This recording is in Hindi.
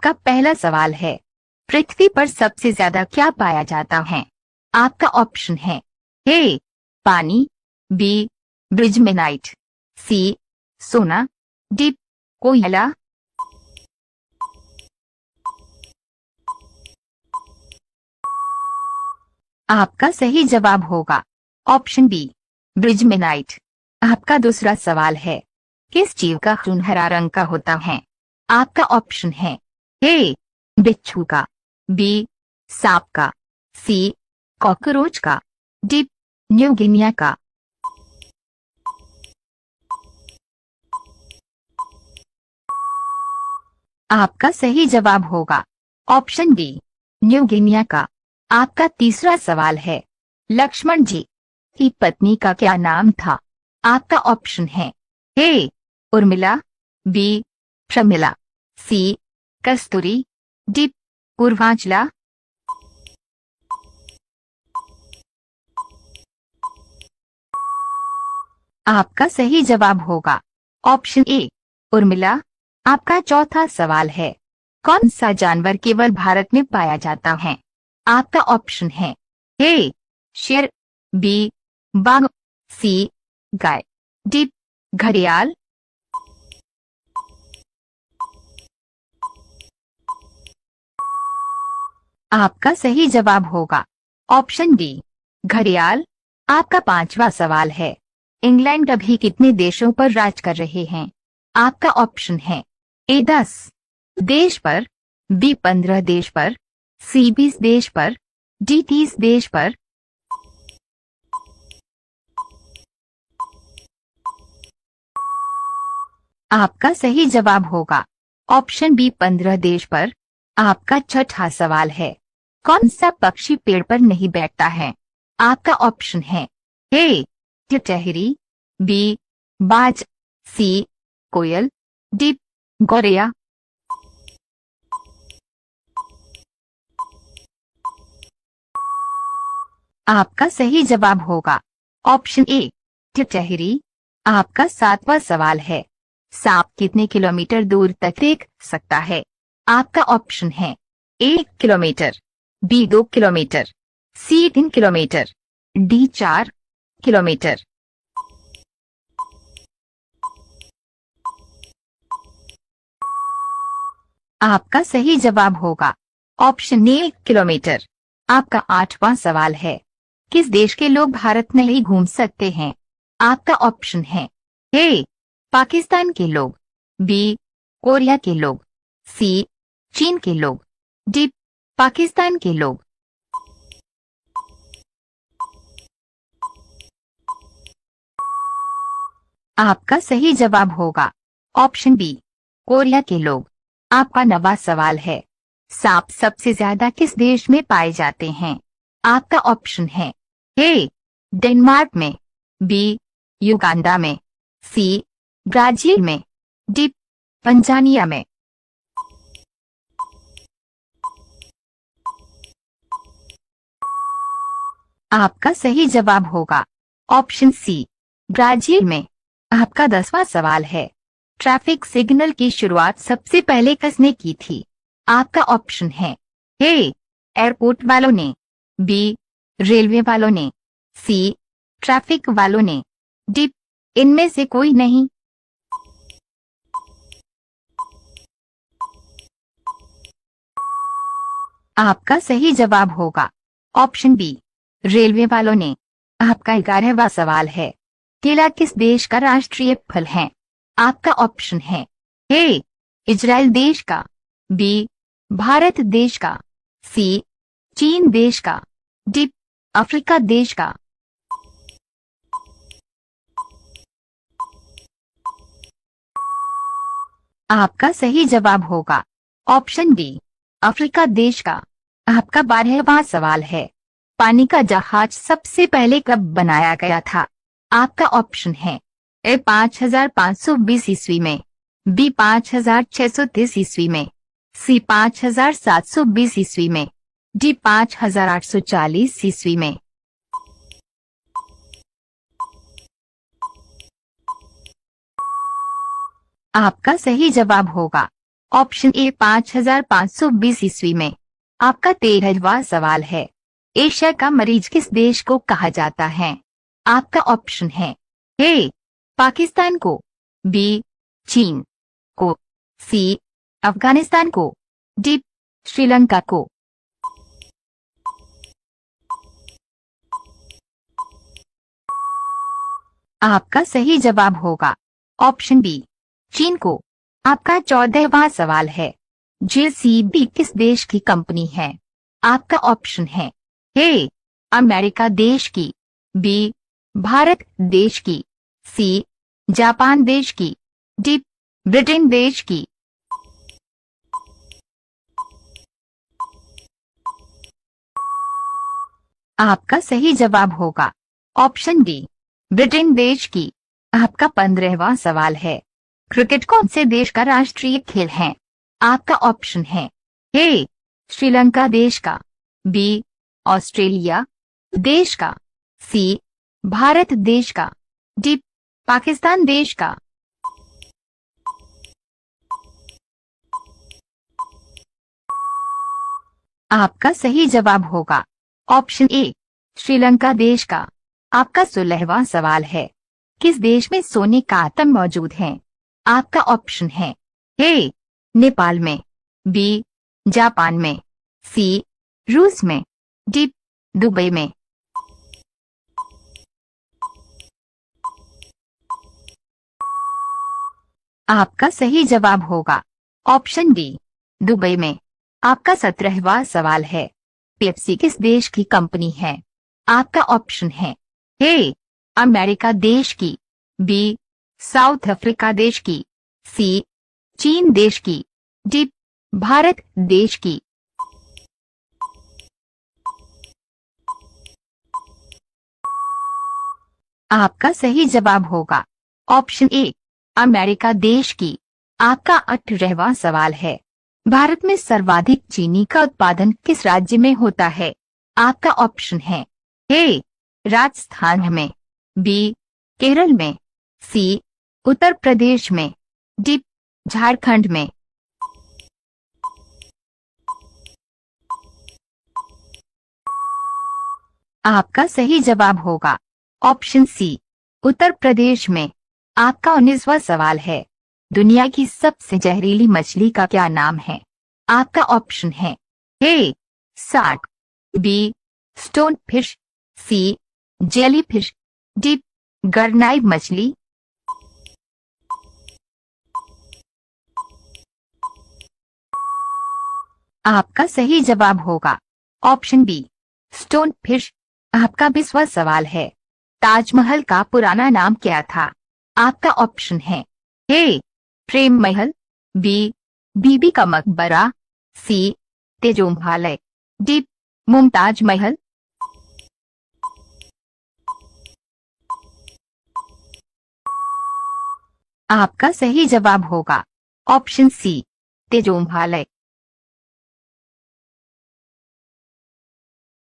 आपका पहला सवाल है, पृथ्वी पर सबसे ज्यादा क्या पाया जाता है? आपका ऑप्शन है ए पानी, बी ब्रिजमेनाइट, सी सोना, डी कोयला। आपका सही जवाब होगा ऑप्शन बी ब्रिजमेनाइट। आपका दूसरा सवाल है, किस जीव का खून हरा रंग का होता है? आपका ऑप्शन है ए बिच्छू का, बी सांप का, सी कॉकरोच का, डी न्यू गिनिया का। आपका सही जवाब होगा ऑप्शन डी न्यू गिनिया का। आपका तीसरा सवाल है, लक्ष्मण जी की पत्नी का क्या नाम था? आपका ऑप्शन है ए उर्मिला, बी प्रमिला, सी कस्तूरी, डी पूर्वांचला। आपका सही जवाब होगा ऑप्शन ए उर्मिला। आपका चौथा सवाल है, कौन सा जानवर केवल भारत में पाया जाता है? आपका ऑप्शन है ए शेर, बी बाघ, सी गाय, डी घड़ियाल। आपका सही जवाब होगा ऑप्शन डी घड़ियाल। आपका पांचवा सवाल है, इंग्लैंड अभी कितने देशों पर राज कर रहे हैं? आपका ऑप्शन है ए 10 देश पर, बी 15 देश पर, सी 20 देश पर, डी 30 देश पर। आपका सही जवाब होगा ऑप्शन बी 15 देश पर। आपका छठा सवाल है, कौन सा पक्षी पेड़ पर नहीं बैठता है? आपका ऑप्शन है ए टिटहरी, बी बाज, सी कोयल, डी गौरैया। आपका सही जवाब होगा ऑप्शन ए टिटहरी। आपका सातवां सवाल है, सांप कितने किलोमीटर दूर तक देख सकता है? आपका ऑप्शन है ए किलोमीटर, बी 2 किलोमीटर, सी 3 किलोमीटर, डी 4 किलोमीटर। आपका सही जवाब होगा ऑप्शन ए किलोमीटर। आपका आठवां सवाल है, किस देश के लोग भारत में ही घूम सकते हैं? आपका ऑप्शन है ए पाकिस्तान के लोग, बी कोरिया के लोग, सी चीन के लोग, डी पाकिस्तान के लोग। आपका सही जवाब होगा ऑप्शन बी कोरिया के लोग। आपका नवा सवाल है, सांप सबसे ज्यादा किस देश में पाए जाते हैं? आपका ऑप्शन है ए डेनमार्क में, बी युगांडा में, सी ब्राजील में, डी तंजानिया में। आपका सही जवाब होगा ऑप्शन सी ब्राजील में। आपका 10वां सवाल है, ट्रैफिक सिग्नल की शुरुआत सबसे पहले किसने की थी? आपका ऑप्शन है ए एयरपोर्ट वालों ने, बी रेलवे वालों ने, सी ट्रैफिक वालों ने, डी इनमें से कोई नहीं। आपका सही जवाब होगा ऑप्शन बी रेलवे वालों ने। आपका 11वां सवाल है, केला किस देश का राष्ट्रीय फल है? आपका ऑप्शन है ए इजराइल देश का, बी भारत देश का, सी चीन देश का, डी अफ्रीका देश का। आपका सही जवाब होगा ऑप्शन डी अफ्रीका देश का। आपका 12वां सवाल है, पानी का जहाज सबसे पहले कब बनाया गया था? आपका ऑप्शन है ए 5520 ईस्वी में, बी 5630 ईस्वी में, सी 5720 ईस्वी में, डी 5840 ईस्वी में। आपका सही जवाब होगा ऑप्शन ए 5520 ईस्वी में। आपका 13वां सवाल है। एशिया का मरीज किस देश को कहा जाता है? आपका ऑप्शन है ए पाकिस्तान को, बी चीन को, सी अफगानिस्तान को, डी श्रीलंका को। आपका सही जवाब होगा ऑप्शन बी चीन को। आपका 14वां सवाल है। जेसीबी किस देश की कंपनी है? आपका ऑप्शन है ए अमेरिका देश की, बी भारत देश की, सी जापान देश की, डी ब्रिटेन देश की। आपका सही जवाब होगा ऑप्शन डी ब्रिटेन देश की। आपका 15वां सवाल है। क्रिकेट कौन से देश का राष्ट्रीय खेल है? आपका ऑप्शन है ए श्रीलंका देश का, बी ऑस्ट्रेलिया देश का, सी भारत देश का, डी पाकिस्तान देश का। आपका सही जवाब होगा ऑप्शन ए श्रीलंका देश का। आपका 16वां सवाल है। किस देश में सोने का आतम मौजूद है? आपका ऑप्शन है ए नेपाल में, बी जापान में, सी रूस में, डी दुबई में। आपका सही जवाब होगा ऑप्शन डी दुबई में। आपका 17वां सवाल है। पेप्सी किस देश की कंपनी है? आपका ऑप्शन है ए अमेरिका देश की, बी साउथ अफ्रीका देश की, सी चीन देश की, डी भारत देश की। आपका सही जवाब होगा ऑप्शन ए अमेरिका देश की। आपका 18वां सवाल है। भारत में सर्वाधिक चीनी का उत्पादन किस राज्य में होता है? आपका ऑप्शन है ए राजस्थान में, बी केरल में, सी उत्तर प्रदेश में, डी झारखंड में। आपका सही जवाब होगा ऑप्शन सी उत्तर प्रदेश में। आपका 19वां सवाल है। दुनिया की सबसे जहरीली मछली का क्या नाम है? आपका ऑप्शन है ए शार्क, बी स्टोन फिश, सी जेली फिश, डी गरनाई मछली। आपका सही जवाब होगा ऑप्शन बी स्टोन फिश। आपका 20वां सवाल है। ताजमहल का पुराना नाम क्या था? आपका ऑप्शन है ए प्रेम महल, बी बीबी का मकबरा, सी तेजोमहल, डी मुमताज महल। आपका सही जवाब होगा ऑप्शन सी तेजोमहल।